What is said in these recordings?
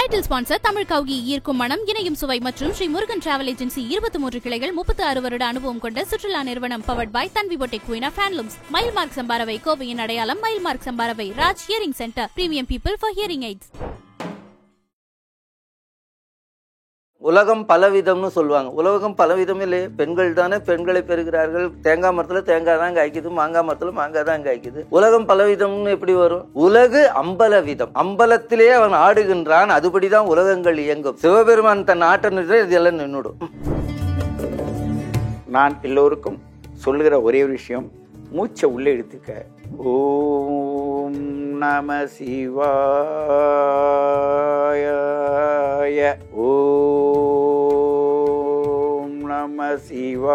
Title sponsor Tamil கவுகி, ஈர்க்கும் மனம், இணையும் சுவை மற்றும் ஸ்ரீ முருகன் டிராவல் ஏஜென்சி 23 கிளைகள், 36 வருட அனுபவம் கொண்ட சுற்றுலா நிறுவனம். Powered by Tanvi boutique, queen of handlooms. Mile mark சம்பாரவை, கோவையின் அடையாளம். மைல் மார்க் சம்பாரவை. Raj hearing centre, premium people for hearing aids. உலகம் பலவிதம்னு சொல்லுவாங்க. உலகம் பலவிதம் இல்லையே, பெண்கள் தானே பெண்களை பெறுகிறார்கள். தேங்காய் மரத்தில் தேங்காய் தான் காய்க்குது, மாங்காய் மரத்தில் மாங்காய் தான் காய்க்குது. உலகம் பலவிதம்னு எப்படி வரும்? உலகு அம்பல விதம், அம்பலத்திலே அவன் ஆடுகின்றான், அதுபடிதான் உலகங்கள் இயங்கும். சிவபெருமான் தன் ஆட்ட நின்று இதெல்லாம் நின்றுடும். நான் எல்லோருக்கும் சொல்லுகிற ஒரே ஒரு விஷயம், மூச்சை உள்ளே எடுத்துக்க. ஓம் நம சிவாய, ஓம் நம சிவாய.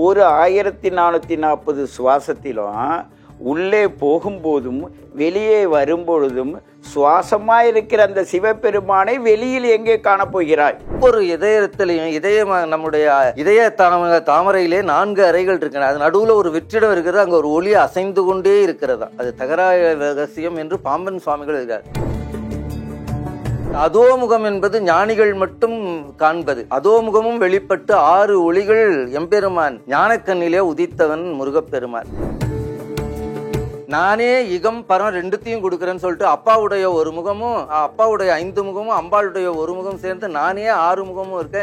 ஒரு 1440 சுவாசத்திலும் உள்ளே போகும்போதும் வெளியே வரும்பொழுதும் சுவாசமாய் இருக்கிற அந்த சிவபெருமானை வெளியில் எங்கே காணப்போகிறாய்? ஒவ்வொரு இதயத்திலையும் நம்முடைய இதய தாமரையிலே 4 அறைகள் இருக்கின்றன. அது நடுவில் ஒரு வெற்றிடம் இருக்கிறது. அங்கே ஒரு ஒளி அசைந்து கொண்டே இருக்கிறதா. அது தகராய ரகசியம் என்று பாம்பன் சுவாமிகள் இருக்கிறார். அதோமுகம் என்பது ஞானிகள் மட்டும் காண்பது. அதோமுகமும் வெளிப்பட்டு 6 ஒளிகள் எம்பெருமான் ஞானக்கண்ணிலே உதித்தவன் முருகப்பெருமான். நானே இகம் பரம் ரெண்டுத்தையும் கொடுக்குறேன்னு சொல்லிட்டு அப்பாவுடைய ஒரு முகமும் அப்பாவுடைய 5 முகமும் அம்பாளுடைய ஒரு முகம் சேர்ந்து நானே 6 முகமும் இருக்க.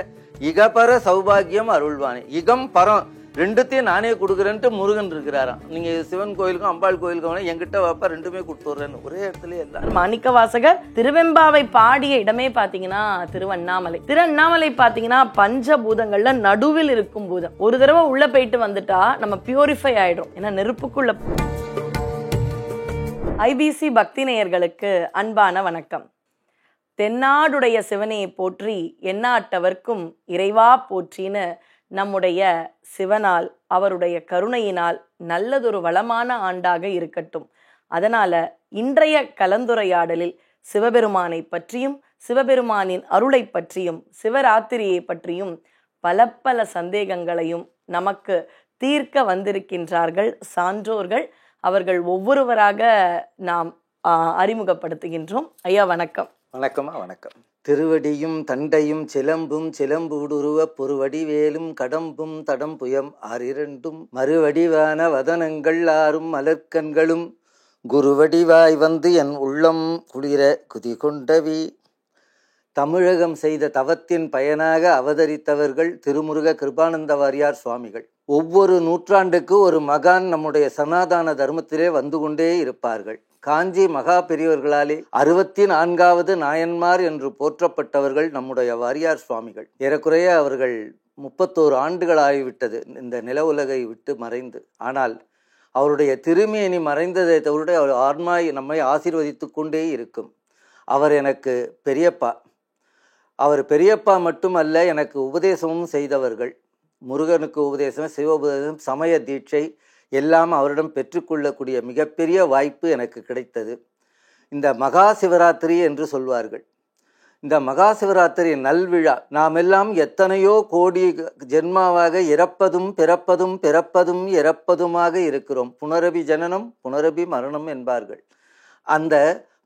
இகபர சௌபாகியம் அருள்வானே. இகம் பரம் ரெண்டுத்தையும் நானே கொடுக்குறேன்ட்டு முருகன் இருக்கிறாராம். நீங்க சிவன் கோயிலுக்கும் அம்பாள் கோயிலுக்கும் என்கிட்ட வாப்பா ரெண்டுமே கொடுத்துட்றேன்னு ஒரே இடத்துல எல்லாம். மாணிக்க வாசகர் திருவெம்பாவை பாடிய இடமே பாத்தீங்கன்னா திருவண்ணாமலை. திருவண்ணாமலை பாத்தீங்கன்னா பஞ்சபூதங்கள்ல நடுவில் இருக்கும் பூதம். ஒரு தடவை உள்ள போயிட்டு வந்துட்டா நம்ம பியூரிஃபை ஆயிடும். ஏன்னா நெருப்புக்குள்ள. ஐபிசி பக்தி நேயர்களுக்கு அன்பான வணக்கம். தென்னாடுடைய சிவனையை போற்றி எந்நாட்டவர்க்கும் இறைவா போற்றின்னு நம்முடைய சிவனால் அவருடைய கருணையினால் நல்லதொரு வளமான ஆண்டாக இருக்கட்டும். அதனால இன்றைய கலந்துரையாடலில் சிவபெருமானை பற்றியும் சிவபெருமானின் அருளை பற்றியும் சிவராத்திரியை பற்றியும் பல சந்தேகங்களையும் நமக்கு தீர்க்க வந்திருக்கின்றார்கள் சான்றோர்கள். அவர்கள் ஒவ்வொருவராக நாம் அறிமுகப்படுத்துகின்றோம். ஐயா வணக்கம். வணக்கமா வணக்கம். திருவடியும் தண்டையும் சிலம்பும் சிலம்புடுருவ பொருவடிவேலும் கடம்பும் தடம்புயம் 6 மறுவடிவான வதனங்கள் 6 மலர்கண்களும் குருவடிவாய் வந்து என் உள்ளம் குளிர குதி கொண்டவி. தமிழகம் செய்த தவத்தின் பயனாக அவதரித்தவர்கள் திருமுருக கிருபானந்த வாரியார் சுவாமிகள். ஒவ்வொரு நூற்றாண்டுக்கு ஒரு மகான் நம்முடைய சனாதன தர்மத்திலே வந்து கொண்டே இருப்பார்கள். காஞ்சி மகா பெரியவர்களாலே 64வது நாயன்மார் என்று போற்றப்பட்டவர்கள் நம்முடைய வாரியார் சுவாமிகள். ஏறக்குறைய அவர்கள் 31 ஆண்டுகள் ஆகிவிட்டது இந்த நில உலகை விட்டு மறைந்து. ஆனால் அவருடைய திருமேனி மறைந்ததை தவிர அவர் ஆன்மா நம்மை ஆசீர்வதித்து கொண்டே இருக்கும். அவர் எனக்கு பெரியப்பா. அவர் பெரியப்பா மட்டுமல்ல, எனக்கு உபதேசமும் செய்தவர்கள். முருகனுக்கு உபதேசம், சிவ உபதேசம், சமய தீட்சை எல்லாம் அவரிடம் பெற்றுக்கொள்ளக்கூடிய மிகப்பெரிய வாய்ப்பு எனக்கு கிடைத்தது. இந்த மகா சிவராத்திரி என்று சொல்வார்கள். இந்த மகா சிவராத்திரி நல்விழா நாம் எல்லாம் எத்தனையோ கோடி ஜென்மாவாக இறப்பதும் பிறப்பதும் பிறப்பதும் இறப்பதுமாக இருக்கிறோம். புனரபி ஜனனம் புனரபி மரணம் என்பார்கள். அந்த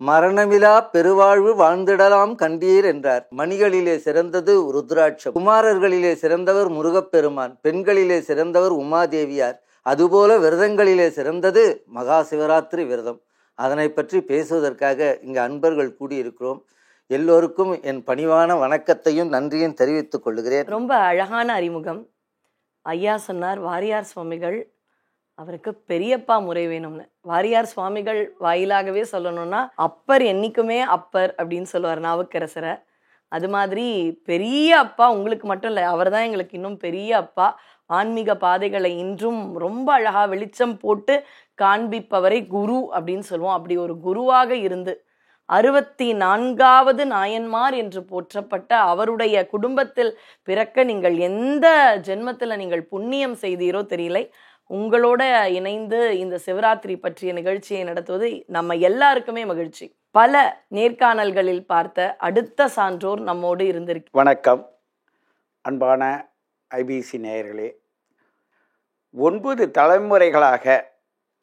மரணமிலா பெருவாழ்வு வாழ்ந்திடலாம் கண்டீர் என்றார். மணிகளிலே சிறந்தது ருத்ராட்சம், குமாரர்களிலே சிறந்தவர் முருகப்பெருமான், பெண்களிலே சிறந்தவர் உமாதேவியார், அதுபோல விரதங்களிலே சிறந்தது மகா சிவராத்திரி விரதம். அதனை பற்றி பேசுவதற்காக இங்கு அன்பர்கள் கூடியிருக்கிறோம். எல்லோருக்கும் என் பணிவான வணக்கத்தையும் நன்றியும் தெரிவித்துக் கொள்கிறேன். ரொம்ப அழகான அறிமுகம். ஐயா சொன்னார் வாரியார் சுவாமிகள் அவருக்கு பெரியப்பா முறை வேணும்னு. வாரியார் சுவாமிகள் வாயிலாகவே சொல்லணும்னா அப்பர் என்னைக்குமே அப்பர் அப்படின்னு சொல்லுவார் நாவுக்கரசரை. அது மாதிரி பெரிய அப்பா உங்களுக்கு மட்டும் இல்லை, அவர் தான் எங்களுக்கு இன்னும் பெரிய அப்பா. ஆன்மீக பாதைகளை இன்றும் ரொம்ப அழகாக வெளிச்சம் போட்டு காண்பிப்பவரை குரு அப்படின்னு சொல்லுவோம். அப்படி ஒரு குருவாக இருந்து 64வது நாயன்மார் என்று போற்றப்பட்ட அவருடைய குடும்பத்தில் பிறக்க நீங்கள் எந்த ஜென்மத்தில் நீங்கள் புண்ணியம் செய்தீரோ தெரியல. உங்களோட இணைந்து இந்த சிவராத்திரி பற்றிய நிகழ்ச்சியை நடத்துவது நம்ம எல்லாருக்குமே மகிழ்ச்சி. பல நேர்காணல்களில் பார்த்த அடுத்த சான்றோர் நம்மோடு இருந்திருக்கு. வணக்கம் அன்பான ஐபிசி நேயர்களே. 9 தலைமுறைகளாக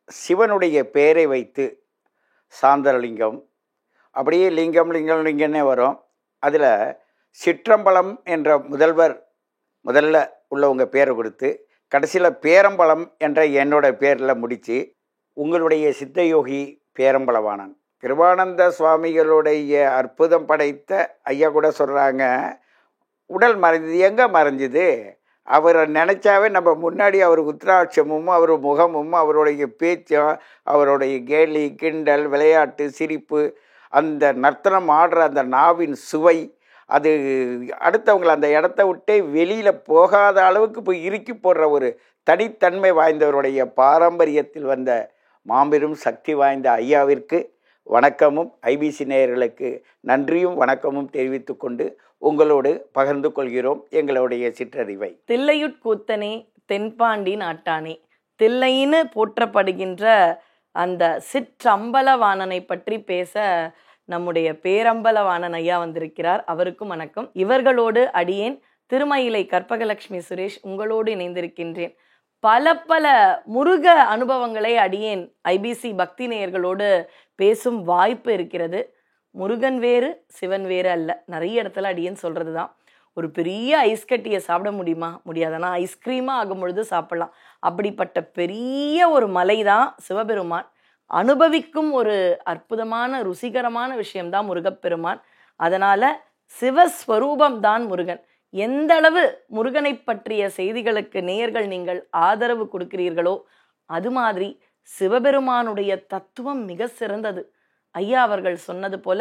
சிவனுடைய பெயரை வைத்து சாந்தரலிங்கம், அப்படியே லிங்கம் லிங்கம் லிங்கன்னே வரும். அதில் சிற்றம்பலம் என்ற முதல்ல உள்ளவங்க பேரை கொடுத்து கடைசியில் பேரம்பலம் என்ற என்னோட பேரில் முடித்து உங்களுடைய சித்தயோகி பேரம்பலவானன் கிருபானந்த சுவாமிகளுடைய அற்புதம் படைத்த ஐயா கூட சொல்கிறாங்க, உடல் மறைஞ்சது எங்கே மறைஞ்சுது, அவரை நினச்சாவே நம்ம முன்னாடி அவர் உத்ராட்சமும் அவர் முகமும் அவருடைய பேச்சும் அவருடைய கேலி கிண்டல் விளையாட்டு சிரிப்பு அந்த நர்த்தனம் ஆடுற அந்த நாவின் சுவை அது அடுத்தவங்களை அந்த இடத்த விட்டே வெளியில் போகாத அளவுக்கு போய் இறுக்கி போடுற ஒரு தனித்தன்மை வாய்ந்தவருடைய பாரம்பரியத்தில் வந்த மாபெரும் சக்தி வாய்ந்த ஐயாவிற்கு வணக்கமும் ஐபிசி நேயர்களுக்கு நன்றியும் வணக்கமும் தெரிவித்து கொண்டு உங்களோடு பகிர்ந்து கொள்கிறோம் எங்களுடைய சிற்றறிவை. தில்லையுட்கூத்தனே தென்பாண்டி நாட்டானே, தில்லைன்னு போற்றப்படுகின்ற அந்த சிற்றம்பலவாணனை பற்றி பேச நம்முடைய பேரம்பலவாணன் ஐயா வந்திருக்கிறார். அவருக்கும் வணக்கம். இவர்களோடு அடியேன் திருமயிலை கற்பகலட்சுமி சுரேஷ் உங்களோடு இணைந்திருக்கின்றேன். பல முருக அனுபவங்களை அடியேன் ஐபிசி பக்தி நேயர்களோடு பேசும் வாய்ப்பு இருக்கிறது. முருகன் வேறு சிவன் வேறு அல்ல. நிறைய இடத்துல அடியேன் சொல்கிறது தான். ஒரு பெரிய ஐஸ் கட்டியை சாப்பிட முடியுமா? முடியாதுன்னா ஐஸ்கிரீமாக ஆகும் பொழுது சாப்பிடலாம். அப்படிப்பட்ட பெரிய ஒரு மலை தான் சிவபெருமான். அனுபவிக்கும் ஒரு அற்புதமான ருசிகரமான விஷயம்தான் முருகப்பெருமான். அதனால் சிவஸ்வரூபம் தான் முருகன். எந்த அளவு முருகனை பற்றிய செய்திகளுக்கு நேயர்கள் நீங்கள் ஆதரவு கொடுக்கிறீர்களோ அது மாதிரி சிவபெருமானுடைய தத்துவம் மிக சிறந்தது. ஐயா அவர்கள் சொன்னது போல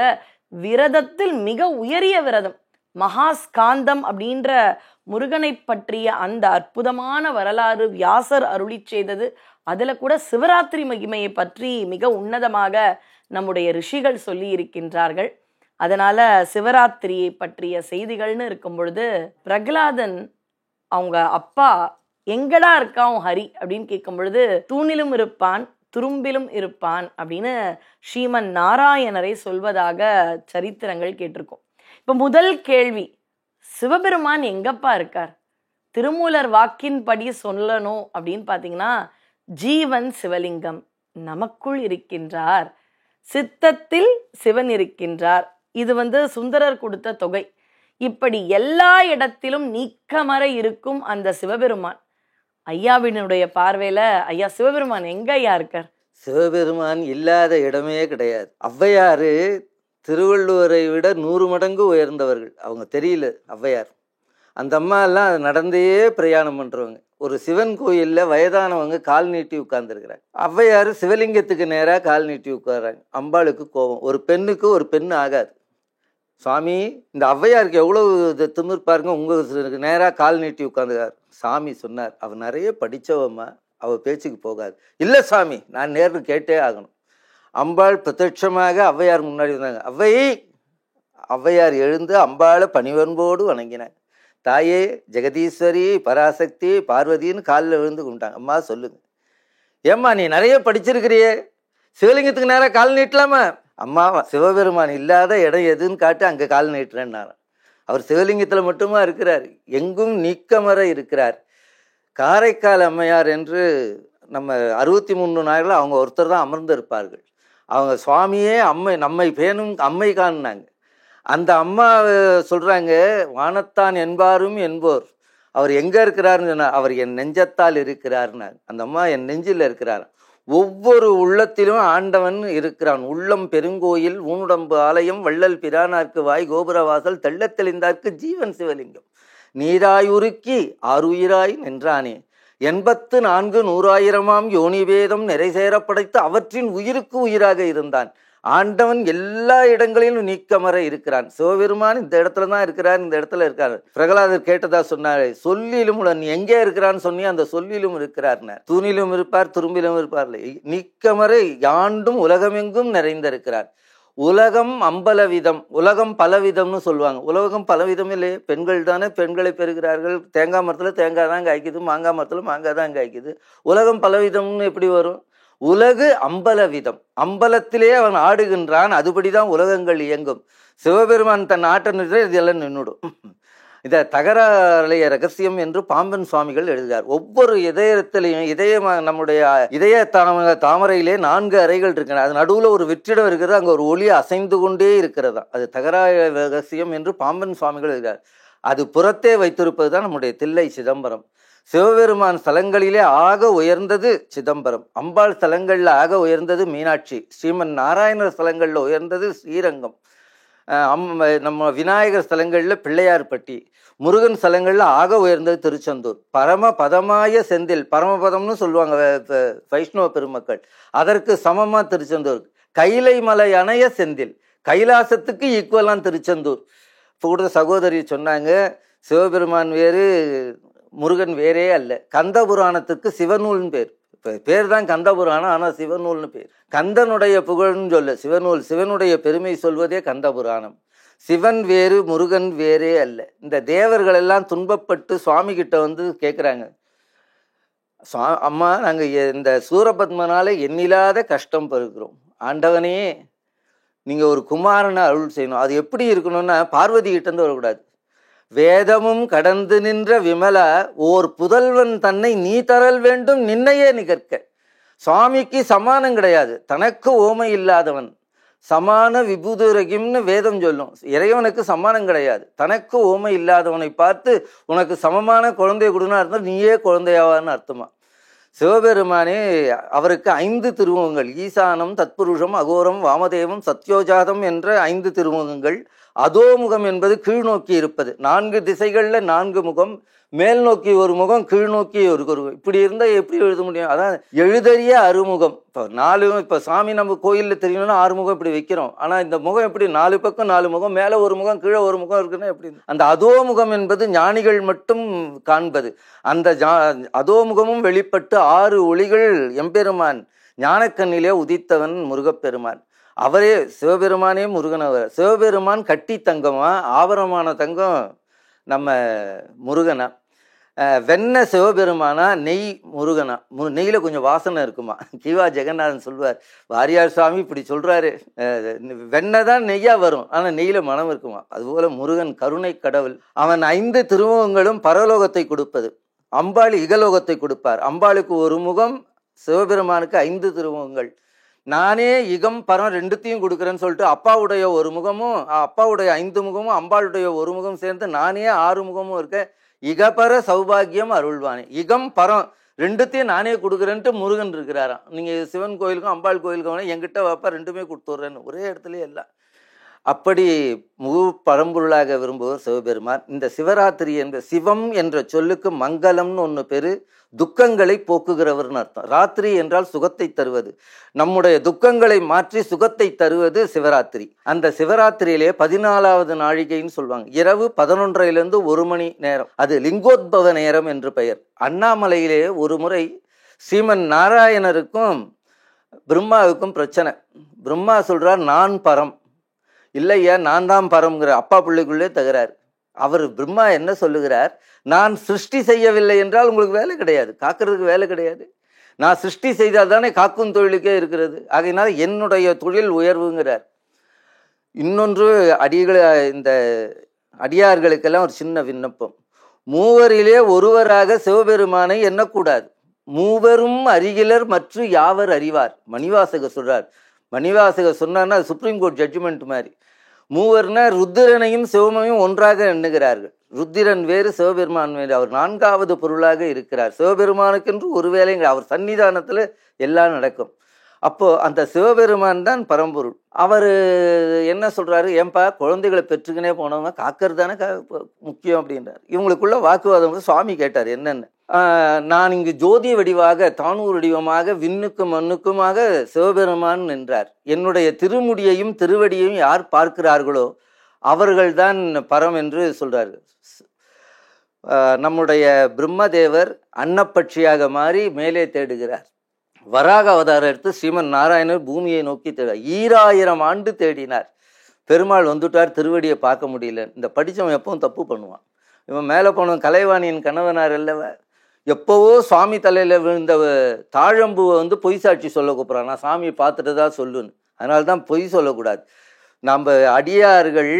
விரதத்தில் மிக உயரிய விரதம் மகாஸ்காந்தம் அப்படின்ற முருகனை பற்றிய அந்த அற்புதமான வரலாறு வியாசர் அருளி செய்தது. அதில் கூட சிவராத்திரி மகிமையை பற்றி மிக உன்னதமாக நம்முடைய ரிஷிகள் சொல்லி இருக்கின்றார்கள். அதனால சிவராத்திரியை பற்றிய செய்திகள்னு இருக்கும் பொழுது பிரகலாதன் அவங்க அப்பா எங்கடா இருக்கான் ஹரி அப்படின்னு கேட்கும் பொழுது தூணிலும் இருப்பான் துரும்பிலும் இருப்பான் அப்படின்னு ஸ்ரீமன் நாராயணரை சொல்வதாக சரித்திரங்கள் கேட்டிருக்கோம். இப்போ முதல் கேள்வி, சிவபெருமான் எங்கப்பா இருக்கார்? திருமூலர் வாக்கின்படி சொல்லணும் அப்படின்னு பார்த்தீங்கன்னா ஜீவன் சிவலிங்கம் நமக்குள் இருக்கின்றார், சித்தத்தில் சிவன் இருக்கின்றார். இது சுந்தரர் கொடுத்த தொகை. இப்படி எல்லா இடத்திலும் நீக்கமற இருக்கும் அந்த சிவபெருமான் ஐயாவினுடைய பார்வையில ஐயா சிவபெருமான் எங்க ஐயா இருக்கார்? சிவபெருமான் இல்லாத இடமே கிடையாது. ஔவையாரு திருவள்ளுவரை விட 100 மடங்கு உயர்ந்தவர்கள். அவங்க தெரியல ஔவையார். அந்த அம்மா எல்லாம் நடந்தே பிரயாணம் பண்றவங்க. ஒரு சிவன் கோயில்ல வயதானவங்க கால் நீட்டி உட்கார்ந்துருக்கிறாங்க. ஔவையார் சிவலிங்கத்துக்கு நேராக கால் நீட்டி உட்கார்றாங்க. அம்பாளுக்கு கோபம். ஒரு பெண்ணுக்கு ஒரு பெண் ஆகாது. சாமி, இந்த ஔவையாருக்கு எவ்வளவு திமிர் பாருங்க, உங்களுக்கு நேராக கால் நீட்டி உட்காந்துக்கார். சாமி சொன்னார், அவ நிறைய படித்தவம்மா, அவ பேச்சுக்கு போகாது. இல்லை சாமி, நான் நேரில் கேட்டே ஆகணும். அம்பாள் பிரத்யட்சமாக ஔவையார் முன்னாடி வந்தாங்க. ஔவையார் எழுந்து அம்பாளை பணிவன்போடு வணங்கினாங்க. தாயே ஜெகதீஸ்வரி பராசக்தி பார்வதின்னு காலில் விழுந்து கும்பிட்டாங்க. அம்மா சொல்லுங்க, ஏம்மா நீ நிறைய படிச்சிருக்கிறியே, சிவலிங்கத்துக்கு நேராக கால் நீட்டலாமா? அம்மா, சிவபெருமான் இல்லாத இடம் எதுன்னு காட்டு, அங்கே கால் நீட்டுறேன்னாரு. அவர் சிவலிங்கத்தில் மட்டுமா இருக்கிறார், எங்கும் நீக்கமற இருக்கிறார். காரைக்கால் அம்மையார் என்று நம்ம 63 நாளில் அவங்க ஒருத்தர் தான் அமர்ந்து இருப்பார்கள். அவங்க சுவாமியே அம்மை, நம்மை பேணும் அம்மை காணினாங்க. அந்த அம்மா சொல்கிறாங்க, வானத்தான் என்பாரும் என்போர், அவர் எங்கே இருக்கிறாருன்னு சொன்னார். அவர் என் நெஞ்சத்தால் இருக்கிறார்னார். அந்த அம்மா என் நெஞ்சில் இருக்கிறார். ஒவ்வொரு உள்ளத்திலும் ஆண்டவன் இருக்கிறான். உள்ளம் பெருங்கோயில் ஊனுடம்பு ஆலயம் வள்ளல் பிரானார்க்கு வாய் கோபுரவாசல் தெள்ளத் தெளிந்தார்க்கு ஜீவன் சிவலிங்கம் நீராயுருக்கி ஆறுயிராய் நின்றானே 84 100,000 யோனிவேதம் நிறைசேர படைத்து அவற்றின் உயிருக்கு உயிராக இருந்தான். ஆண்டவன் எல்லா இடங்களிலும் நீக்கமற இருக்கிறான். சிவபெருமான் இந்த இடத்துல தான் இருக்கிறார், இந்த இடத்துல இருக்காரு. பிரகலாதர் கேட்டதா சொன்னாரு, சொல்லிலும் நீ எங்கே இருக்கிறான்னு சொன்னி, அந்த சொல்லிலும் இருக்கிறார்னார். தூணிலும் இருப்பார் துரும்பிலும் இருப்பார். நீக்கமற யாண்டும் உலகமெங்கும் நிறைந்திருக்கிறார். உலகம் அம்பலவிதம், உலகம் பலவிதம்னு சொல்லுவாங்க. உலகம் பலவிதம் இல்லையே, பெண்கள் தானே பெண்களை பெறுகிறார்கள். தேங்காய் மரத்தில் தேங்காய் தான் காய்க்குது, மாங்காய் மரத்தில் மாங்காய் தான் காய்க்குது. உலகம் பலவிதம்னு எப்படி வரும்? உலகு அம்பலவிதம், அம்பலத்திலே அவன் ஆடுகின்றான், அதுபடிதான் உலகங்கள் இயங்கும். சிவபெருமான் தன் ஆட்ட நிறுத்த இதெல்லாம் நின்றுடும். இதை தகராலய ரகசியம் என்று பாம்பன் சுவாமிகள் எழுதுகிறார். ஒவ்வொரு இதயத்திலையும் நம்முடைய இதய தாமரையிலே 4 அறைகள் இருக்கின்றன. அது நடுவில் ஒரு வெற்றிடம் இருக்கிறது, அங்கே ஒரு ஒளி அசைந்து கொண்டே இருக்கிறதா. அது தகராய ரகசியம் என்று பாம்பன் சுவாமிகள் எழுதுகிறார். அது புறத்தே வைத்திருப்பது தான் நம்முடைய தில்லை சிதம்பரம். சிவபெருமான் ஸ்தலங்களிலே ஆக உயர்ந்தது சிதம்பரம். அம்பாள் ஸ்தலங்களில் ஆக உயர்ந்தது மீனாட்சி. ஸ்ரீமன் நாராயணர் ஸ்தலங்களில் உயர்ந்தது ஸ்ரீரங்கம். நம்ம விநாயகர் ஸ்தலங்களில் பிள்ளையார்பட்டி. முருகன் ஸ்தலங்களில் ஆக உயர்ந்தது திருச்செந்தூர். பரமபதமாய செந்தில், பரமபதம்னு சொல்லுவாங்க வைஷ்ணவ பெருமக்கள், அதற்கு சமமாக திருச்செந்தூர். கைலை மலை அணைய செந்தில், கைலாசத்துக்கு ஈக்குவலான திருச்செந்தூர். இப்போ கூட சகோதரி சொன்னாங்க, சிவபெருமான் வேறு முருகன் வேறே அல்ல. கந்த புராணத்துக்கு சிவநூல்னு பேர். பேர் தான் கந்த புராணம், ஆனால் சிவநூல்னு பேர். கந்தனுடைய புகழ்னு சொல்ல சிவநூல், சிவனுடைய பெருமை சொல்வதே கந்த புராணம். சிவன் வேறு முருகன் வேறே அல்ல. இந்த தேவர்கள் எல்லாம் துன்பப்பட்டு சுவாமி கிட்ட வந்து கேட்குறாங்க, அம்மா நாங்கள் இந்த சூரபத்மனால எண்ணில்லாத கஷ்டம் பெறுகிறோம், ஆண்டவனே நீங்கள் ஒரு குமாரனை அருள் செய்யணும். அது எப்படி இருக்கணும்னா பார்வதி கிட்டேருந்து வரக்கூடாது. வேதமும் கடந்து நின்ற விமலா ஓர் புதல்வன் தன்னை நீ தரல் வேண்டும் நின்னையே நிகர்க்க. சுவாமிக்கு சமானம் கிடையாது, தனக்கு ஓமை இல்லாதவன். சமான விபூதுரகிம்னு வேதம் சொல்லும். இறைவனுக்கு சமானம் கிடையாது, தனக்கு ஓமை இல்லாதவனை பார்த்து உனக்கு சமமான குழந்தைய கொடுனா இருந்தால் நீயே குழந்தையாவான்னு அர்த்தமா. சிவபெருமானே அவருக்கு 5 திருமுகங்கள், ஈசானம், தத்புருஷம், அகோரம், வாமதேவம், சத்யோஜாதம் என்ற 5 திருமுகங்கள். அதோமுகம் என்பது கீழ்நோக்கி இருப்பது. 4 திசைகளில் 4 முகம், மேல் நோக்கி ஒரு முகம், கீழ் நோக்கி ஒரு முகம். இப்படி இருந்தால் எப்படி எழுத முடியும்? அதான் எழுதறிய அறுமுகம். இப்போ சாமி நம்ம கோயிலில் தெரியணும்னா 6 முகம் இப்படி வைக்கிறோம். ஆனால் இந்த முகம் எப்படி 4 பக்கம் 4 முகம், மேலே ஒரு முகம் கீழே ஒரு முகம் இருக்குன்னா எப்படி? அந்த அதோமுகம் என்பது ஞானிகள் மட்டும் காண்பது. அந்த அதோமுகமும் வெளிப்பட்டு 6 ஒளிகள் எம்பெருமான் ஞானக்கண்ணிலே உதித்தவன் முருகப்பெருமான். அவரே சிவபெருமானே முருகன். அவர் சிவபெருமான் கட்டி தங்கமா, ஆபரணமான தங்கம் நம்ம முருகனா. வெண்ணெய் சிவபெருமானா, நெய் முருகனா. நெய்யில் கொஞ்சம் வாசனை இருக்குமா. கிவா ஜெகநாதன் சொல்வார், வாரியார் சுவாமி இப்படி சொல்கிறாரு, வெண்ணெய் தான் நெய்யாக வரும், ஆனால் நெய்யில் மனம் இருக்குமா. அதுபோல் முருகன் கருணை கடவுள். அவன் 5 திருமுகங்களும் பரலோகத்தை கொடுப்பது. அம்பாள் இகலோகத்தை கொடுப்பார். அம்பாளுக்கு ஒரு முகம், சிவபெருமானுக்கு 5 திருமுகங்கள். நானே இகம் பரம் 2த்தையும் கொடுக்குறேன்னு சொல்லிட்டு அப்பாவுடைய ஒரு முகமும் அப்பாவுடைய 5 முகமும் அம்பாளுடைய ஒரு முகம் சேர்ந்து நானே 6 முகமும் இருக்க. இகபர சௌபாகியம் அருள்வானே. இகம் பரம் 2த்தையும் நானே கொடுக்குறேன்ட்டு முருகன் இருக்கிறாராம். நீங்கள் சிவன் கோயிலுக்கும் அம்பாள் கோயிலுக்கும் என்கிட்ட வைப்பா 2மே கொடுத்துட்றேன்னு ஒரே இடத்துல எல்லாம். அப்படி முழு பரம்பொருளாக விரும்புவர் சிவபெருமான். இந்த சிவராத்திரி என்ற சிவம் என்ற சொல்லுக்கு மங்களம்னு ஒன்று பேரு, துக்கங்களை போக்குகிறவர்னு அர்த்தம். ராத்திரி என்றால் சுகத்தை தருவது. நம்முடைய துக்கங்களை மாற்றி சுகத்தை தருவது சிவராத்திரி. அந்த சிவராத்திரியிலே 14வது நாழிகைன்னு சொல்லுவாங்க. இரவு 11:30 1 மணி நேரம். அது லிங்கோத்பவ நேரம் என்று பெயர். அண்ணாமலையிலே ஒரு முறை ஸ்ரீமன் நாராயணருக்கும் பிரம்மாவுக்கும் பிரச்சனை. பிரம்மா சொல்றார், நான் பரம். இல்லையா, நான் தான் பரம்ங்கிற அப்பா பிள்ளைக்குள்ளே தகுறார். அவர் பிரம்மா என்ன சொல்லுகிறார், நான் சிருஷ்டி செய்யவில்லை என்றால் உங்களுக்கு வேலை கிடையாது, காக்கிறதுக்கு வேலை கிடையாது. நான் சிருஷ்டி செய்தால் தானே காக்கும் தொழிலுக்கே இருக்கிறது. ஆகையினால் என்னுடைய தொழில் உயர்வுங்கிறார். இன்னொன்று இந்த அடியார்களுக்கெல்லாம் ஒரு சின்ன விண்ணப்பம். மூவரிலே ஒருவராக சிவபெருமானை எண்ணக்கூடாது. மூவரும் அறிகிலர் மற்றும் யாவர் அறிவார். மணிவாசகர் சொல்றார். மணிவாசகர் சொன்னார்னா சுப்ரீம் கோர்ட் ஜட்ஜ்மெண்ட் மாதிரி. மூவர்னா ருத்திரனையும் சிவமையும் ஒன்றாக எண்ணுகிறார்கள். ருத்திரன் வேறு, சிவபெருமான் வேறு. அவர் 4வது பொருளாக இருக்கிறார். சிவபெருமானுக்கென்று ஒரு வேலைங்க, அவர் சன்னிதானத்தில் எல்லாம் நடக்கும். அப்போ அந்த சிவபெருமான் தான் பரம்பொருள். அவர் என்ன சொல்றாரு, ஏன்பா குழந்தைகளை பெற்றுக்கினே போனவங்க காக்கிறது தானே முக்கியம் அப்படின்றார். இவங்களுக்குள்ள வாக்குவாதம். சுவாமி கேட்டார் என்னென்னு. நான் இங்கு ஜோதி வடிவாக தானூர் வடிவமாக விண்ணுக்கும் மண்ணுக்குமாக சிவபெருமான் நின்றார். என்னுடைய திருமுடியையும் திருவடியையும் யார் பார்க்கிறார்களோ அவர்கள்தான் பரம் என்று சொல்றார்கள். நம்முடைய பிரம்மதேவர் அன்னப்பட்சியாக மாறி மேலே தேடுகிறார். வராக அவதாரம் எடுத்து ஸ்ரீமன் நாராயணர் பூமியை நோக்கி தேடுறார். 2000 ஆண்டு தேடினார். பெருமாள் வந்துட்டார், திருவடியை பார்க்க முடியல. இந்த படித்தவன் எப்பவும் தப்பு பண்ணுவான். இவன் மேலே போனவன் கலைவாணியின் கணவனார் அல்லவ, எப்போவோ சுவாமி தலையில் விழுந்த தாழம்புவை பொய் சாட்சி சொல்ல கூப்பிட்றான். நான் சாமியை பார்த்துட்டு தான் சொல்லுன்னு. அதனால தான் பொய் சொல்லக்கூடாது. நம்ம அடியார்கள்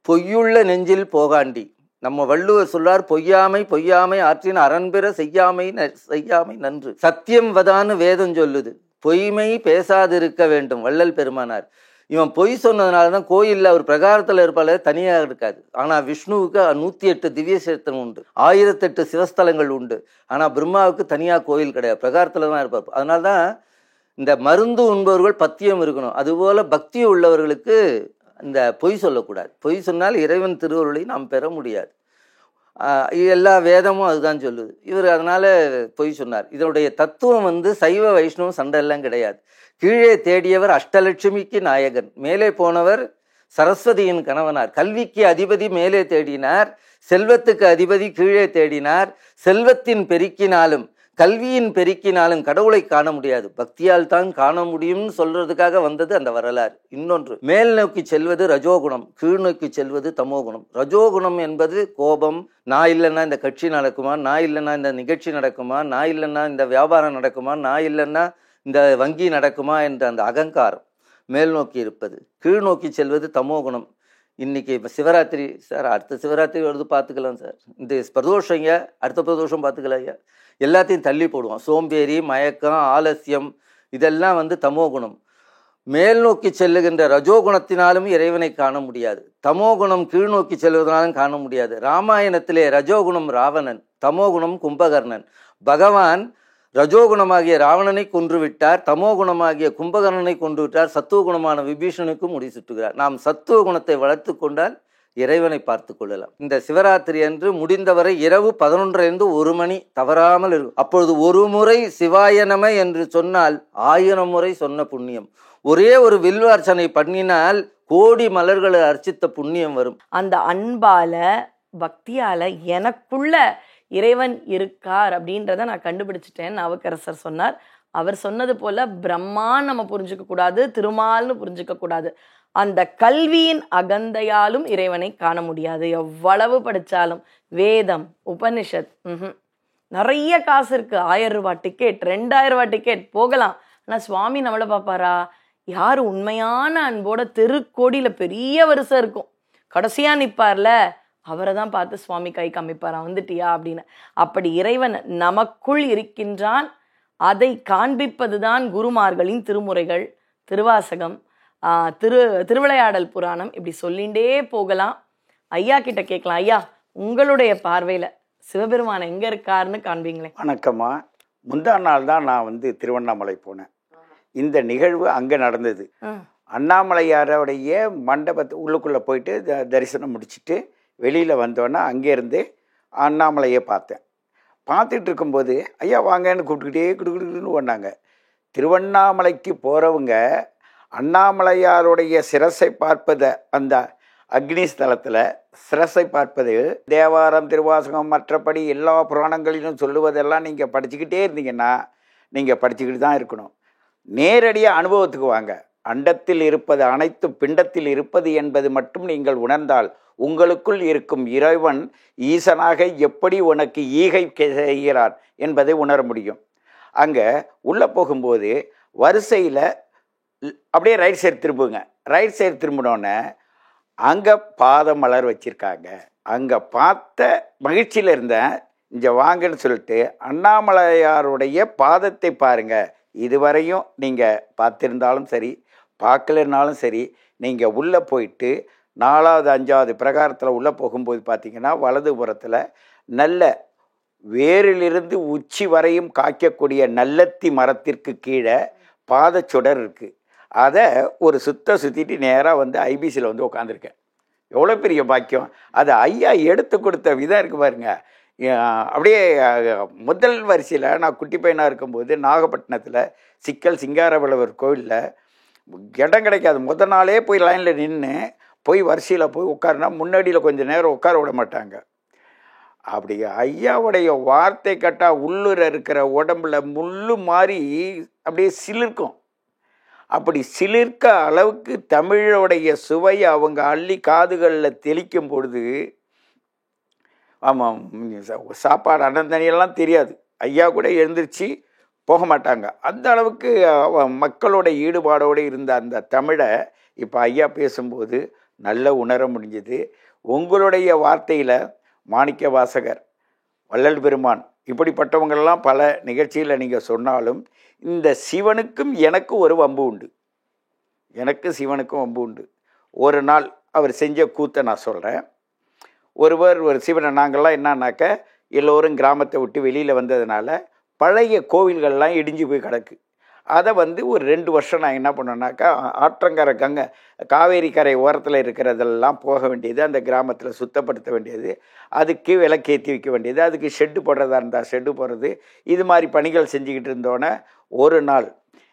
பொய்யுள்ள நெஞ்சில் போகாண்டி. நம்ம வள்ளுவர் சொல்றார், பொய்யாமை பொய்யாமை ஆற்றின் அரண்பெற செய்யாமை செய்யாமை நன்று. சத்தியம் வதான்னு வேதம் சொல்லுது. பொய்மை பேசாதிருக்க வேண்டும் வள்ளல் பெருமானார். இவன் பொய் சொன்னதுனால தான் கோயிலில் அவர் பிரகாரத்தில் இருப்பால தனியாக இருக்காது. ஆனால் விஷ்ணுவுக்கு 108 திவ்ய சேத்திரம் உண்டு, 1008 சிவஸ்தலங்கள் உண்டு. ஆனால் பிரம்மாவுக்கு தனியாக கோயில் கிடையாது, பிரகாரத்தில் தான் இருப்பார். அதனால தான் இந்த மருந்து உண்பவர்கள் பத்தியம் இருக்கணும். அதுபோல் பக்தி உள்ளவர்களுக்கு இந்த பொய் சொல்லக்கூடாது. பொய் சொன்னால் இறைவன் திருவருளை நாம் பெற முடியாது. எல்லா வேதமும் அதுதான் சொல்லுது. இவர் அதனால பொய் சொன்னார். இதனுடைய தத்துவம் சைவ வைஷ்ணவம் சண்டெல்லாம் கிடையாது. கீழே தேடியவர் அஷ்டலட்சுமிக்கு நாயகன், மேலே போனவர் சரஸ்வதியின் கணவனார். கல்விக்கு அதிபதி மேலே தேடினார், செல்வத்துக்கு அதிபதி கீழே தேடினார். செல்வத்தின் பெருக்கினாலும் கல்வியின் பெருக்கினாலும் கடவுளை காண முடியாது, பக்தியால் தான் காண முடியும்னு சொல்றதுக்காக வந்தது அந்த வரலாறு. இன்னொன்று, மேல் நோக்கி செல்வது ரஜோகுணம், கீழ் நோக்கி செல்வது தமோகுணம். ரஜோகுணம் என்பது கோபம், நான் இல்லைன்னா இந்த கட்சி நடக்குமா, நான் இல்லைன்னா இந்த நிகழ்ச்சி நடக்குமா, நான் இல்லைன்னா இந்த வியாபாரம் நடக்குமா, நான் இல்லைன்னா இந்த வங்கி நடக்குமா என்ற அந்த அகங்காரம் மேல் நோக்கி இருப்பது. கீழ் நோக்கி செல்வது தமோகுணம். இன்னைக்கு இப்போ சிவராத்திரி சார், அடுத்த சிவராத்திரி வருது பார்த்துக்கலாம் சார், இந்த பிரதோஷங்க அடுத்த பிரதோஷம் பார்த்துக்கலாம் ஐயா, எல்லாத்தையும் தள்ளி போடுவோம். சோம்பேறி, மயக்கம், ஆலசியம், இதெல்லாம் தமோகுணம். மேல் நோக்கி செல்லுகின்ற ரஜோகுணத்தினாலும் இறைவனை காண முடியாது, தமோகுணம் கீழ் நோக்கி செல்வதனாலும் காண முடியாது. ராமாயணத்திலே ரஜோகுணம் ராவணன், தமோகுணம் கும்பகர்ணன். பகவான் ரஜோகுணமாகிய ராவணனை கொன்றுவிட்டார், தமோகுணமாகிய கும்பகர்ணனை கொன்றுவிட்டார், சத்துவகுணமான விபீஷனுக்கு முடிசுட்டுகிறார். நாம் சத்துவ குணத்தை வளர்த்து கொண்டால் இறைவனை பார்த்து கொள்ளலாம். இந்த சிவராத்திரி அன்று முடிந்தவரை இரவு 11 1 மணி தவறாமல் இருக்கும். அப்பொழுது ஒரு முறை சிவாய நம என்று சொன்னால் 1000 முறை சொன்ன புண்ணியம். ஒரே ஒரு வில்வார்ச்சனை பண்ணினால் கோடி மலர்களை அர்ச்சித்த புண்ணியம் வரும். அந்த அன்பால பக்தியால எனக்குள்ள இறைவன் இருக்கார் அப்படின்றத நான் கண்டுபிடிச்சிட்டேன். நாவுக்கரசர் சொன்னார். அவர் சொன்னது போல பிரம்மான்னு நம்ம புரிஞ்சுக்க கூடாது, திருமால்னு புரிஞ்சுக்க கூடாது. அந்த கல்வியின் அகந்தையாலும் இறைவனை காண முடியாது. எவ்வளவு படித்தாலும் வேதம், உபனிஷத், நிறைய காசு இருக்கு, 1000 ரூபாய் டிக்கெட், 2000 ரூபாய் டிக்கெட் போகலாம். ஆனால் சுவாமி நம்மளை பார்ப்பாரா? யார் உண்மையான அன்போட தெருக்கோடியில் பெரிய வரிசை இருக்கும், கடைசியா நிற்பார்ல, அவரை தான் பார்த்து சுவாமி கை காமிப்பாரா, வந்துட்டியா அப்படின்னு. அப்படி இறைவன் நமக்குள் இருக்கின்றான். அதை காண்பிப்பதுதான் குருமார்களின் திருமுறைகள், திருவாசகம், திருவிளையாடல் புராணம், இப்படி சொல்லிண்டே போகலாம். ஐயா கிட்ட கேட்கலாம். ஐயா, உங்களுடைய பார்வையில சிவபெருமான் எங்க இருக்காருன்னு காண்பீங்களே? வணக்கம்மா. முந்தா நாள் தான் நான் திருவண்ணாமலை போனேன். இந்த நிகழ்வு அங்கே நடந்தது. அண்ணாமலையாரோடைய மண்டபத்து உள்ளுக்குள்ளே போயிட்டு தரிசனம் முடிச்சுட்டு வெளியில் வந்தோன்னா அங்கேருந்து அண்ணாமலையை பார்த்தேன். பார்த்துட்டு இருக்கும்போது ஐயா வாங்கன்னு கூப்பிட்டுக்கிட்டே கிடுக்கிடுன்னு வந்தாங்க. திருவண்ணாமலைக்கு போகிறவங்க அண்ணாமலையாருடைய சிரசை பார்ப்பதை, அந்த அக்னி ஸ்தலத்தில் சிரசை பார்ப்பது, தேவாரம், திருவாசகம், மற்றபடி எல்லா புராணங்களிலும் சொல்லுவதெல்லாம் நீங்கள் படிச்சுக்கிட்டே இருந்தீங்கன்னா நீங்கள் படிச்சுக்கிட்டு தான் இருக்கணும். நேரடியாக அனுபவத்துக்கு வாங்க. அண்டத்தில் இருப்பது அனைத்தும் பிண்டத்தில் இருப்பது என்பது மட்டும் நீங்கள் உணர்ந்தால் உங்களுக்குள் இருக்கும் இறைவன் ஈசனாக எப்படி உனக்கு ஈகை செய்கிறான் என்பதை உணர முடியும். அங்கே உள்ளே போகும்போது வரிசையில் அப்படியே ரைட் சைடு திரும்புங்க. ரைட் சைடு திரும்பினோன்னே அங்கே பாதம் மலர் வச்சுருக்காங்க. அங்கே பார்த்த மகிழ்ச்சியில் இருந்தேன். இங்கே வாங்கன்னு சொல்லிட்டு அண்ணாமலையாருடைய பாதத்தை பாருங்கள். இதுவரையும் நீங்கள் பார்த்துருந்தாலும் சரி, பார்க்கலனாலும் சரி, நீங்கள் உள்ளே போயிட்டு 4வது 5வது பிரகாரத்தில் உள்ளே போகும்போது பார்த்தீங்கன்னா வலதுபுறத்தில் நல்ல வேரிலிருந்து உச்சி வரையும் காய்க்கக்கூடிய நல்லத்தி மரத்திற்கு கீழே பாதச்சுடர் இருக்குது. அதை ஒரு சுற்றிட்டு நேராக ஐபிசியில் உட்காந்துருக்கேன். எவ்வளோ பெரிய பாக்கியம்! அது ஐயா எடுத்து கொடுத்த விதம் இருக்குது பாருங்க. அப்படியே முதல் வரிசையில் நான் குட்டி பையனாக இருக்கும்போது நாகப்பட்டினத்தில் சிக்கல் சிங்காரவளவர் கோவிலில் இடம் கிடைக்காது. முதல் நாளே போய் லைனில் நின்று போய் வரிசையில் போய் உட்காருனா முன்னாடியில் கொஞ்சம் நேரம் உட்கார விட மாட்டாங்க. அப்படி ஐயாவுடைய வார்த்தை கேட்டால் உள்ளுர இருக்கிற உடம்புல முள்ளு மாதிரி அப்படியே சிலிர்க்கும். அப்படி சிலிர்க்க அளவுக்கு தமிழோடைய சுவையை அவங்க அள்ளி காதுகளில் தெளிக்கும் பொழுது, ஆமாம், சாப்பாடு அன்னந்தனியெல்லாம் தெரியாது. ஐயா கூட எழுந்திரிச்சு போக மாட்டாங்க. அந்த அளவுக்கு மக்களோட ஈடுபாடோடு இருந்த அந்த தமிழை இப்போ ஐயா பேசும்போது நல்ல உணர முடிஞ்சது. உங்களுடைய வார்த்தையில் மாணிக்க வாசகர், வள்ளல் பெருமான், இப்படிப்பட்டவங்களெல்லாம் பல நிகழ்ச்சியில் நீங்கள் சொன்னாலும் இந்த சிவனுக்கும் எனக்கும் ஒரு வம்பு உண்டு. எனக்கு சிவனுக்கும் வம்பு உண்டு. ஒரு நாள் அவர் செஞ்ச கூத்தை நான் சொல்கிறேன். ஒரு சிவனை நாங்கள்லாம் என்னன்னாக்க எல்லோரும் கிராமத்தை விட்டு வெளியில் வந்ததுனால பழைய கோவில்கள்லாம் இடிஞ்சு போய் கிடக்கு. அதை ஒரு 2 வருஷம் நான் என்ன பண்ணேன்னாக்கா, ஆற்றங்கரை காவேரி கரை ஓரத்தில் இருக்கிறதெல்லாம் போக வேண்டியது, அந்த கிராமத்தில் சுத்தப்படுத்த வேண்டியது, அதுக்கு விளக்கேற்றி வைக்க வேண்டியது, அதுக்கு ஷெட்டு போடுறதா இருந்தால் ஷெட்டு போடுறது, இது மாதிரி பணிகள் செஞ்சுக்கிட்டு இருந்தோன்னே ஒரு நாள்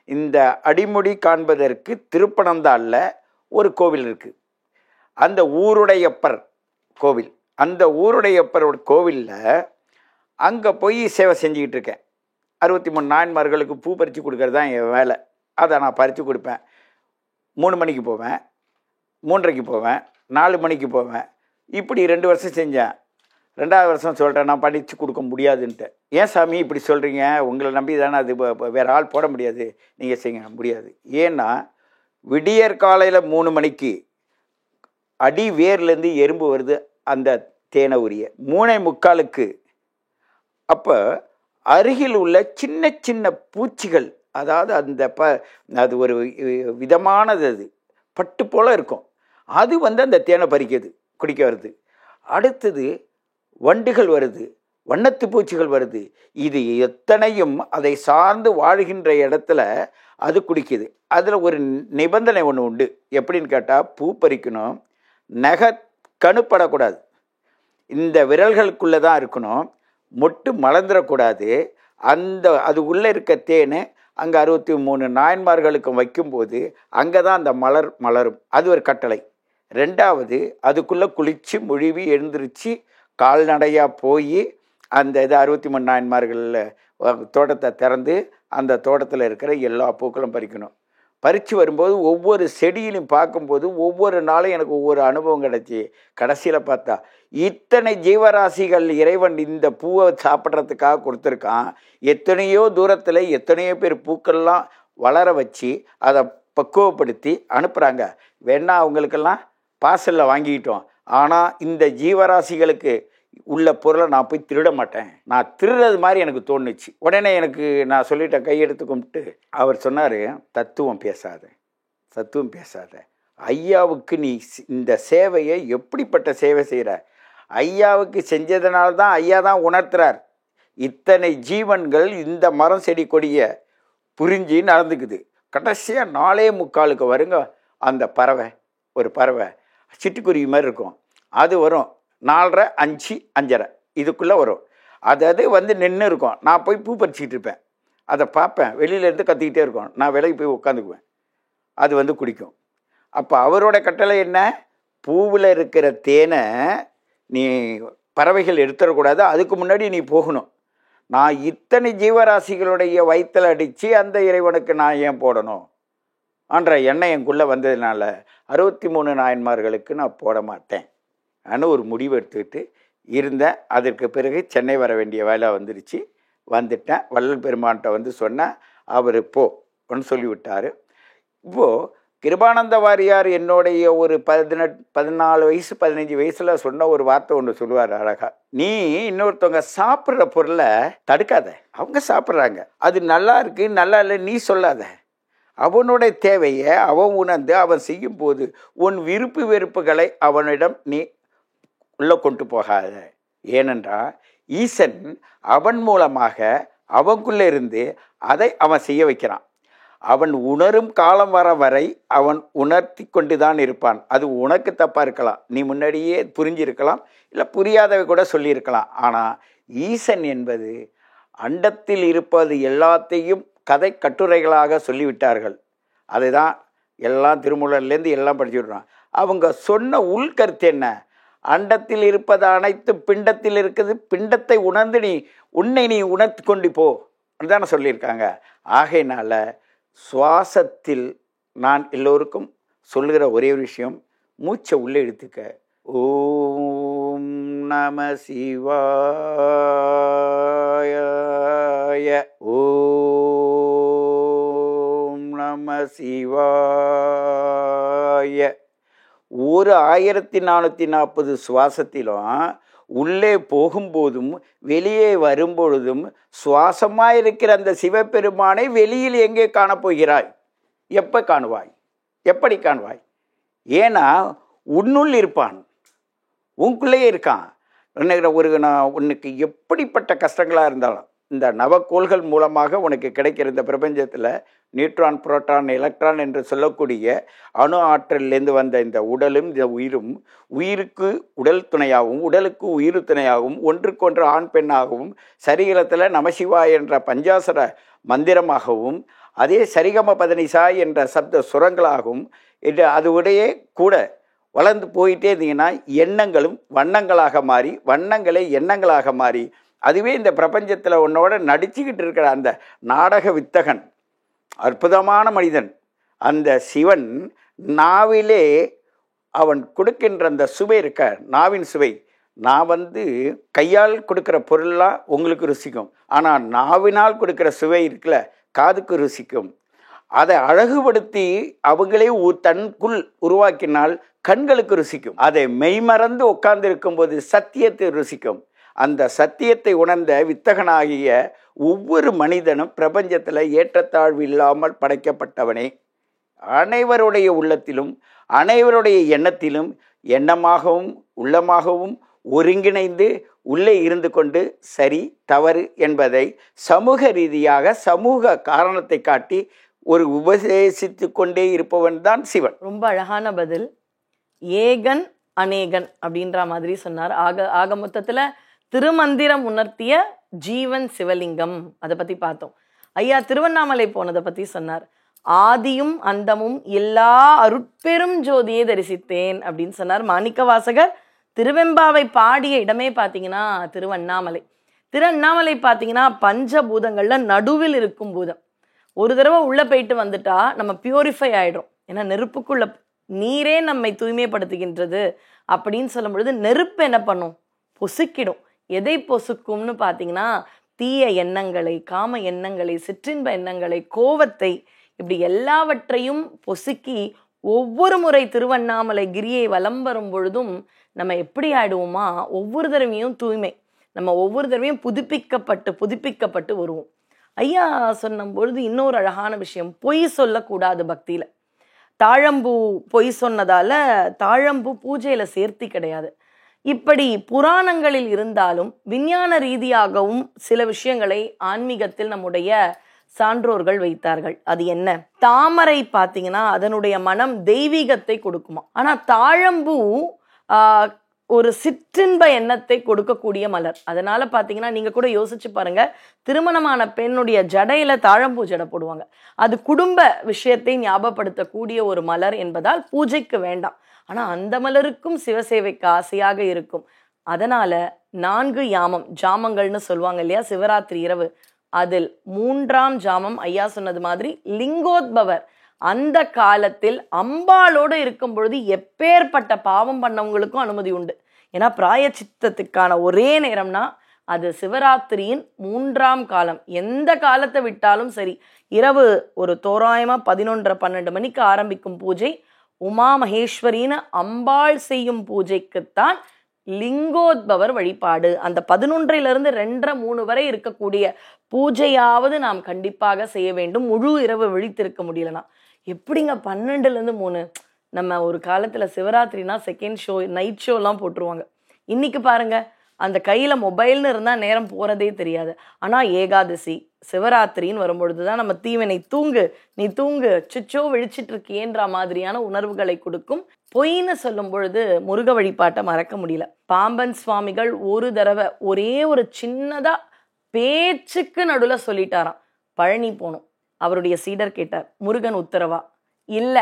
இந்த அடிமுடி காண்பதற்கு திருப்பனந்தாளில் ஒரு கோவில் இருக்குது. அந்த ஊருடையப்பர் கோவில். அந்த ஊருடையப்பரோட கோவிலில் அங்கே போய் சேவை செஞ்சுக்கிட்டு இருக்கேன். 63 நாயன்மார்களுக்கு பூ பறித்து கொடுக்கறது தான் என் வேலை. அதை நான் பறித்து கொடுப்பேன். 3 மணிக்கு போவேன், 3:30க்கு போவேன், 4 மணிக்கு போவேன். இப்படி 2 வருஷம் செஞ்சேன். 2வது வருஷம் சொல்கிறேன், நான் படித்து கொடுக்க முடியாதுன்ட்டு. ஏன் சாமி இப்படி சொல்கிறீங்க? உங்களை நம்பி தானே, அது வேறு ஆள் போட முடியாது, நீங்கள் செய்ய முடியாது. ஏன்னா விடியற் காலையில் 3 மணிக்கு அடி வேர்லேருந்து எறும்பு வருது அந்த தேனை உரிய 3:45. அப்போ அருகில் உள்ள சின்ன சின்ன பூச்சிகள், அதாவது அது ஒரு விதமானது, அது பட்டு போல் இருக்கும், அது அந்த தேனை பறிக்கிறது, குடிக்க வருது. அடுத்தது வண்டுகள் வருது, வண்ணத்து பூச்சிகள் வருது. இது எத்தனையும் அதை சார்ந்து வாழ்கின்ற இடத்துல அது குடிக்குது. அதில் ஒரு நிபந்தனை ஒன்று உண்டு. எப்படின்னு கேட்டால், பூ பறிக்கணும், நகை கணுப்படக்கூடாது, இந்த விரல்களுக்குள்ளே தான் இருக்கணும், மொட்டு மலர்ந்துடக்கூடாது. அது உள்ளே இருக்க தேனை அங்கே 63 நாயன்மார்களுக்கும் வைக்கும்போது அங்கே தான் அந்த மலரும். அது ஒரு கட்டளை. 2வது, அதுக்குள்ளே குளித்து முழுவி எழுந்திரிச்சு கால்நடையாக போய் அந்த 63 நாயன்மார்களில் தோட்டத்தை திறந்து அந்த தோட்டத்தில் இருக்கிற எல்லா பூக்களும் பறிக்கணும். பறித்து வரும்போது ஒவ்வொரு செடியிலும் பார்க்கும்போது ஒவ்வொரு நாளும் எனக்கு ஒவ்வொரு அனுபவம் கிடச்சி. கடைசியில் பார்த்தா இத்தனை ஜீவராசிகள் இறைவன் இந்த பூவை சாப்பிட்றதுக்காக கொடுத்துருக்கான். எத்தனையோ தூரத்தில் எத்தனையோ பேர் பூக்கள்லாம் வளர வச்சு அதை பக்குவப்படுத்தி அனுப்புகிறாங்க. வேணா அவங்களுக்கெல்லாம் பார்சலில் வாங்கிக்கிட்டோம். ஆனால் இந்த ஜீவராசிகளுக்கு உள்ள பொருளை நான் போய் திருட மாட்டேன். நான் திருடுறது மாதிரி எனக்கு தோணுச்சு. உடனே நான் சொல்லிட்டேன், கையெடுத்து கும்பிட்டு. அவர் சொன்னார், தத்துவம் பேசாத. ஐயாவுக்கு நீ இந்த சேவையை எப்படிப்பட்ட சேவை செய்கிற? ஐயாவுக்கு செஞ்சதுனால்தான் ஐயா தான் உணர்த்துறார். இத்தனை ஜீவன்கள் இந்த மரம் செடி கொடியை புரிஞ்சு நடந்துக்குது. கடைசியாக 4:45 வருங்க அந்த பறவை. ஒரு பறவை சிட்டுக்குருவி மாதிரி இருக்கும். அது வரும் 4:30, 5, 5:30 இதுக்குள்ளே வரும். அது நின்று இருக்கும். நான் போய் பூ பறிச்சிக்கிட்டு இருப்பேன். அதை பார்ப்பேன், வெளியிலேருந்து கத்திக்கிட்டே இருக்கும். நான் விலகி போய் உட்காந்துக்குவேன். அது குடிக்கும். அப்போ அவரோட கட்டளை என்ன? பூவில் இருக்கிற தேனை நீ பறவைகள் எடுத்துடக்கூடாது, அதுக்கு முன்னாடி நீ போகணும். நான் இத்தனை ஜீவராசிகளுடைய வயிற்றில் அடித்து அந்த இறைவனுக்கு நான் ஏன் போடணும் என்ற எண்ணம் எனக்குள்ளே வந்ததுனால 63 நாயன்மார்களுக்கு நான் போட மாட்டேன் ஆனால் ஒரு முடிவு எடுத்துக்கிட்டு இருந்தேன். அதற்கு பிறகு சென்னை வர வேண்டிய வேலை வந்துட்டேன். வள்ளல் பெருமான்கிட்ட சொன்னேன். அவர் போன்னு சொல்லிவிட்டார். இப்போது கிருபானந்த வாரியார் என்னுடைய ஒரு 14 வயசு 15 வயசில் சொன்ன ஒரு வார்த்தை ஒன்று சொல்லுவார் அழகா. நீ இன்னொருத்தவங்க சாப்பிட்ற பொருளை தடுக்காத, அவங்க சாப்பிட்றாங்க, அது நல்லா இருக்கு நல்லா இல்லை நீ சொல்லாத. அவனுடைய தேவையை அவன் உணர்ந்து அவன் செய்யும் போது உன் விருப்பு வெறுப்புகளை அவனிடம் நீ உள்ளே கொண்டு போகாத. ஏனென்றால் ஈசன் அவன் மூலமாக அவனுக்குள்ளே இருந்து அதை அவன் செய்ய வைக்கிறான். அவன் உணரும் காலம் வரை அவன் உணர்த்தி கொண்டு தான் இருப்பான். அது உனக்கு தப்பாக இருக்கலாம், நீ முன்னாடியே புரிஞ்சிருக்கலாம், இல்லை புரியாதவை கூட சொல்லியிருக்கலாம். ஆனால் ஈசன் என்பது அண்டத்தில் இருப்பது எல்லாத்தையும் கதை கட்டுரைகளாக சொல்லிவிட்டார்கள். அதை தான் எல்லாம் திருமூலர்லேருந்து எல்லாம் படிச்சு விடுறான். அவங்க சொன்ன உள்கருத்து என்ன? அண்டத்தில் இருப்பது அனைத்து பிண்டத்தில் இருக்குது, பிண்டத்தை உணர்ந்து உன்னை நீ உணர்த்து கொண்டு போ தானே சொல்லியிருக்காங்க. ஆகையினால சுவாசத்தில் நான் எல்லோருக்கும் சொல்லுகிற ஒரே ஒரு விஷயம், மூச்சை உள்ளே எடுத்துக்க. ஓம் நம சிவாய, ஓம் நம சிவாய. ஒரு 1440 சுவாசத்திலும் உள்ளே போகும்போதும் வெளியே வரும்பொழுதும் சுவாசமாயிருக்கிற அந்த சிவபெருமானை வெளியில் எங்கே காணப்போகிறாய்? எப்போ காணுவாய்? எப்படி காணுவாய்? ஏன்னா உன்னுள் இருப்பான், உனக்குள்ளேயே இருக்கான். உனக்கு எப்படிப்பட்ட கஷ்டங்களாக இருந்தாலும் இந்த நவக்கோள்கள் மூலமாக உனக்கு கிடைக்கிற இந்த பிரபஞ்சத்தில் நியூட்ரான், புரோட்டான், எலக்ட்ரான் என்று சொல்லக்கூடிய அணு ஆற்றலிலேருந்து வந்த இந்த உடலும் இந்த உயிரும், உயிருக்கு உடல் துணையாகவும் உடலுக்கு உயிர் துணையாகவும் ஒன்றுக்கொன்று ஆண் பெண்ணாகவும் சரிகலத்தில் நமசிவாய் என்ற பஞ்சாசர மந்திரமாகவும் அதே சரிகம பதனிசா என்ற சப்த சுரங்களாகவும் அதுவுடைய கூட வளர்ந்து போயிட்டே இருந்தீங்கன்னா எண்ணங்களும் வண்ணங்களாக மாறி, வண்ணங்களே எண்ணங்களாக மாறி, அதுவே இந்த பிரபஞ்சத்தில் உன்னோட நடிச்சுக்கிட்டு இருக்கிற அந்த நாடக வித்தகன், அற்புதமான மனிதன் அந்த சிவன் நாவிலே அவன் கொடுக்கின்ற அந்த சுவை இருக்க, நாவின் சுவை. நான் கையால் கொடுக்குற பொருள்லாம் உங்களுக்கு ருசிக்கும், ஆனால் நாவினால் கொடுக்குற சுவை இருக்குல்ல, காதுக்கு ருசிக்கும். அதை அழகுபடுத்தி அவங்களே தன்குள் உருவாக்கினால் கண்களுக்கு ருசிக்கும். அதை மெய்மறந்து உட்கார்ந்து இருக்கும்போது சத்தியத்தை ருசிக்கும். அந்த சத்தியத்தை உணர்ந்த வித்தகனாகிய ஒவ்வொரு மனிதனும் பிரபஞ்சத்தில் ஏற்றத்தாழ்வு இல்லாமல் படைக்கப்பட்டவனே. அனைவருடைய உள்ளத்திலும் அனைவருடைய எண்ணத்திலும் எண்ணமாகவும் உள்ளமாகவும் ஒருங்கிணைந்து உள்ளே இருந்து கொண்டு சரி தவறு என்பதை சமூக ரீதியாக சமூக காரணத்தை காட்டி ஒரு உபதேசித்து கொண்டே இருப்பவன் தான் சிவன். ரொம்ப அழகான பதில். ஏகன் அநேகன் அப்படின்ற மாதிரி சொன்னார். ஆக மொத்தத்துல திருமந்திரம் உணர்த்திய ஜீவன் சிவலிங்கம் அதை பத்தி பார்த்தோம். ஐயா திருவண்ணாமலை போனதை பத்தி சொன்னார். ஆதியும் அந்தமும் எல்லா அருட்பெரும் ஜோதியை தரிசித்தேன் அப்படின்னு சொன்னார். மாணிக்க வாசகர் திருவெம்பாவை பாடிய இடமே பார்த்தீங்கன்னா திருவண்ணாமலை. திருவண்ணாமலை பார்த்தீங்கன்னா பஞ்சபூதங்கள்ல நடுவில் இருக்கும் பூதம். ஒரு தடவை உள்ள போயிட்டு வந்துட்டா நம்ம பியூரிஃபை ஆயிடும். ஏன்னா நெருப்புக்குள்ள நீரே நம்மை தூய்மைப்படுத்துகின்றது அப்படின்னு சொல்லும் பொழுது நெருப்பு என்ன பண்ணும்? பொசுக்கிடும். எதை பொசுக்கும்னு பார்த்தீங்கன்னா தீய எண்ணங்களை, காம எண்ணங்களை, சிற்றின்ப எண்ணங்களை, கோவத்தை, இப்படி எல்லாவற்றையும் பொசுக்கி ஒவ்வொரு முறை திருவண்ணாமலை கிரியை வலம் வரும் பொழுதும் நம்ம எப்படி ஆயிடுவோமா? ஒவ்வொரு தடவையும் தூய்மை, நம்ம ஒவ்வொரு தடவையும் புதுப்பிக்கப்பட்டு வருவோம். ஐயா சொன்னும் பொழுது இன்னொரு அழகான விஷயம், பொய் சொல்லக்கூடாது பக்தியில. தாழம்பூ பொய் சொன்னதால தாழம்பூ பூஜையில சேர்த்தி கிடையாது. இப்படி புராணங்களில் இருந்தாலும் விஞ்ஞான ரீதியாகவும் சில விஷயங்களை ஆன்மீகத்தில் நம்முடைய சான்றோர்கள் வைத்தார்கள். அது என்ன? தாமரை பார்த்தீங்கன்னா அதனுடைய மனம் தெய்வீகத்தை கொடுக்குமா. ஆனா தாழம்பூ ஒரு சிற்றின்ப எண்ணத்தை கொடுக்கக்கூடிய மலர். அதனால பார்த்தீங்கன்னா நீங்க கூட யோசிச்சு பாருங்க, திருமணமான பெண்ணுடைய ஜடையில தாழம்பூ ஜடை போடுவாங்க. அது குடும்ப விஷயத்தை ஞாபகப்படுத்தக்கூடிய ஒரு மலர் என்பதால் பூஜைக்கு வேண்டாம். ஆனா அந்த மலருக்கும் சிவசேவைக்கு ஆசையாக இருக்கும். அதனால 4 யாமம், ஜாமங்கள்னு சொல்லுவாங்க இல்லையா, சிவராத்திரி இரவு, அதில் 3ஆம் ஜாமம் ஐயா சொன்னது மாதிரி லிங்கோத்பவர் அந்த காலத்தில் அம்பாளோடு இருக்கும் பொழுது எப்பேற்பட்ட பாவம் பண்ணவங்களுக்கும் அனுமதி உண்டு. ஏன்னா பிராயச்சித்தத்துக்கான ஒரே நேரம்னா அது சிவராத்திரியின் 3ஆம் காலம். எந்த காலத்தை விட்டாலும் சரி, இரவு ஒரு தோராயமா 11-12 மணிக்கு ஆரம்பிக்கும் பூஜை உமா மகேஸ்வரின்னு அம்பாள் செய்யும் பூஜைக்குத்தான் லிங்கோத்பவர் வழிபாடு. அந்த 11லிருந்து 2:30-3 வரை இருக்கக்கூடிய பூஜையாவது நாம் கண்டிப்பாக செய்ய வேண்டும். முழு இரவு விழித்திருக்க முடியலனா எப்படிங்க 12லேருந்து 3? நம்ம ஒரு காலத்துல சிவராத்திரினா செகண்ட் ஷோ, நைட் ஷோலாம் போட்டுருவாங்க. இன்னைக்கு பாருங்க, அந்த கையில மொபைல்னு இருந்தா நேரம் போறதே தெரியாது. ஆனா ஏகாதசி சிவராத்திரின்னு வரும்பொழுதுதான் நம்ம தீவனை நீ தூங்கு சுச்சோ விழிச்சிட்டு இருக்கியேன்ற மாதிரியான உணர்வுகளை கொடுக்கும். பொய்ன்னு சொல்லும் பொழுது முருக வழிபாட்டை மறக்க முடியல. பாம்பன் சுவாமிகள் ஒரு தடவை ஒரே ஒரு சின்னதா பேச்சுக்கு நடுவில் சொல்லிட்டாராம், பழனி போனோம். அவருடைய சீடர் கேட்டார், முருகன் உத்தரவா? இல்ல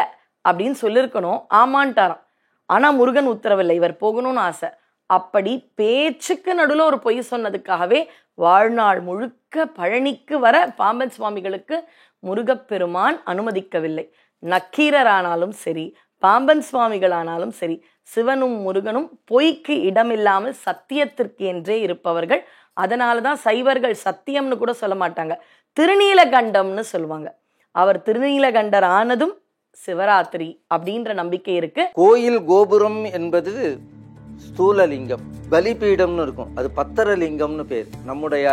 அப்படின்னு சொல்லியிருக்கணும், ஆமான்ட்டாராம். ஆனா முருகன் உத்தரவில்லை, இவர் போகணும்னு ஆசை. அப்படி பேச்சுக்கு நடுவில் ஒரு பொய் சொன்னதுக்காகவே வாழ்நாள் முழுக்க பழனிக்கு வர பாம்பன் சுவாமிகளுக்கு முருகப்பெருமான் அனுமதிக்கவில்லை. நக்கீரரானாலும் சரி, பாம்பன் சுவாமிகளானாலும் சரி, சிவனும் முருகனும் பொய்க்கு இடமில்லாமல் சத்தியத்திற்கு என்றே இருப்பவர்கள். அதனாலதான் சைவர்கள் சத்தியம்னு கூட சொல்ல மாட்டாங்க, திருநீலகண்டம்னு சொல்லுவாங்க. அவர் திருநீலகண்டர் ஆனதும் சிவராத்திரி அப்படின்ற நம்பிக்கை இருக்கு. கோயில் கோபுரம் என்பது ஸ்தூலலிங்கம். பலிபீடம்னு இருக்கும், அது பத்தரலிங்கம்னு பேர். நம்முடைய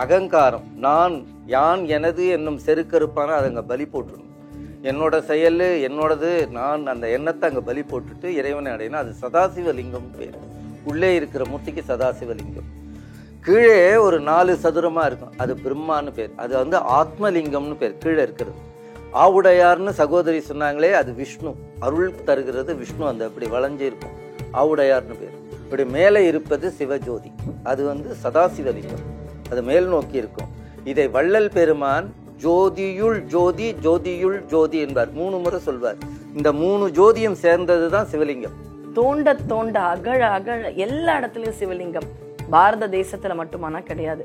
அகங்காரம், நான் யான் எனது என்னும் செருக்கறுப்பான அதை அங்கே பலி போட்டுடணும். என்னோட செயல் என்னோடது, நான் அந்த எண்ணத்தை அங்கே பலி போட்டுட்டு இறைவனை அடையணும். அது சதாசிவலிங்கம்னு பேர். உள்ளே இருக்கிற மூர்த்திக்கு சதாசிவலிங்கம். கீழே ஒரு 4 சதுரமாக இருக்கும், அது பிரம்மான்னு பேர். அது வந்து ஆத்மலிங்கம்னு பேர் கீழே இருக்கிறது. ஆவுடையார்னு சகோதரி சொன்னாங்களே, அது விஷ்ணு, அருள் தருகிறது விஷ்ணு, அந்த அப்படி வளைஞ்சு இருக்கும், ஆவுடையார்னு பேர். இப்படி மேலே இருப்பது சிவஜோதி, அது வந்து சதாசிவலிங்கம், அது மேல் நோக்கி இருக்கும். இதை வள்ளல் பெருமான் ஜோதியுள் ஜோதி ஜோதியுள் ஜோதி என்பார், 3 முறை சொல்வார். இந்த 3 ஜோதியும் சேர்ந்தது தான் சிவலிங்கம். தோண்ட தோண்ட அகழ அகழ எல்லா இடத்துலயும் சிவலிங்கம். பாரத தேசத்துல மட்டுமானா கிடையாது,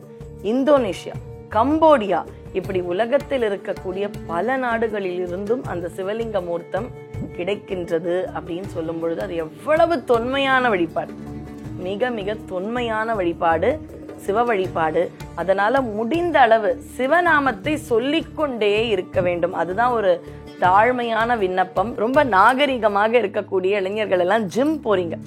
இந்தோனேஷியா, கம்போடியா, இப்படி உலகத்தில் இருக்கக்கூடிய பல நாடுகளில் இருந்தும் அந்த சிவலிங்க மூர்த்தம் கிடைக்கின்றது அப்படின்னு சொல்லும் பொழுது அது எவ்வளவு தொன்மையான வழிபாடு, மிக மிக தொன்மையான வழிபாடு, சிவ வழிபாடு. அதனால முடிந்த அளவு சிவநாமத்தை சொல்லிக்கொண்டே இருக்க வேண்டும். அதுதான் ஒரு தாழ்மையான விண்ணப்பம். ரொம்ப நாகரிகமாக இருக்கக்கூடிய இளைஞர்கள் எல்லாம் ஜிம் போறீங்க,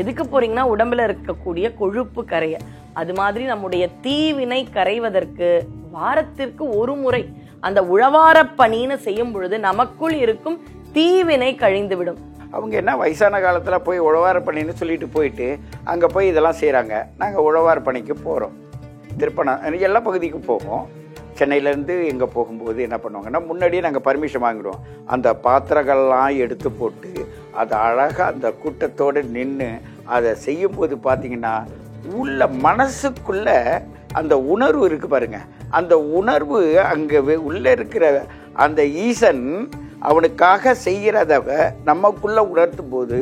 எதுக்கு போறீங்கன்னா உடம்புல இருக்கக்கூடிய கொழுப்பு கரைய. அது மாதிரி நம்முடைய தீவினை கரைவதற்கு வாரத்திற்கு ஒரு முறை அந்த உழவார பணின்னு செய்யும் பொழுது நமக்குள் இருக்கும் தீவினை கழிந்து விடும். அவங்க என்ன வயசான காலத்தில் போய் உழவார பணின்னு சொல்லிட்டு போயிட்டு அங்கே போய் இதெல்லாம் செய்கிறாங்க. நாங்கள் உழவார பணிக்கு போகிறோம், திருப்பணம் எல்லா பகுதிக்கும் போவோம். சென்னையிலேருந்து எங்கே போகும்போது என்ன பண்ணுவாங்கன்னா, முன்னாடியே நாங்கள் பர்மிஷன் வாங்கிடுவோம். அந்த பாத்திரங்கள்லாம் எடுத்து போட்டு அதை அழகாக அந்த கூட்டத்தோடு நின்று அதை செய்யும்போது பார்த்தீங்கன்னா உள்ள மனசுக்குள்ள அந்த உணர்வு இருக்குது பாருங்க. அந்த உணர்வு அங்கே உள்ளே இருக்கிற அந்த ஈசன் அவனுக்காக செய்கிறத நமக்குள்ள உணர்த்தும் போது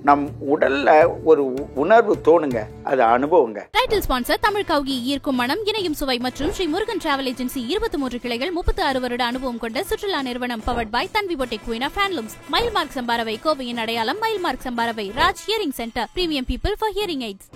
நம் உடல்ல ஒரு உணர்வு தோணுங்க, அது அனுபவங்க. டைட்டில் ஸ்பான்சர் தமிழ் கவுகி, ஈர்க்கும் மனம், இணையும் சுவை மற்றும் ஸ்ரீ முருகன் டிராவல் ஏஜென்சி 23 கிளைகள், 36 வருட அனுபவம் கொண்ட சுற்றுலா நிறுவனம். Powered by Tanvi boutique queen of handlooms. Mile mark சம்பாரவை கோவையின் அடையாளம், மைல் மார்க் சம்பாரவை. Raj hearing centre, premium people for hearing AIDS.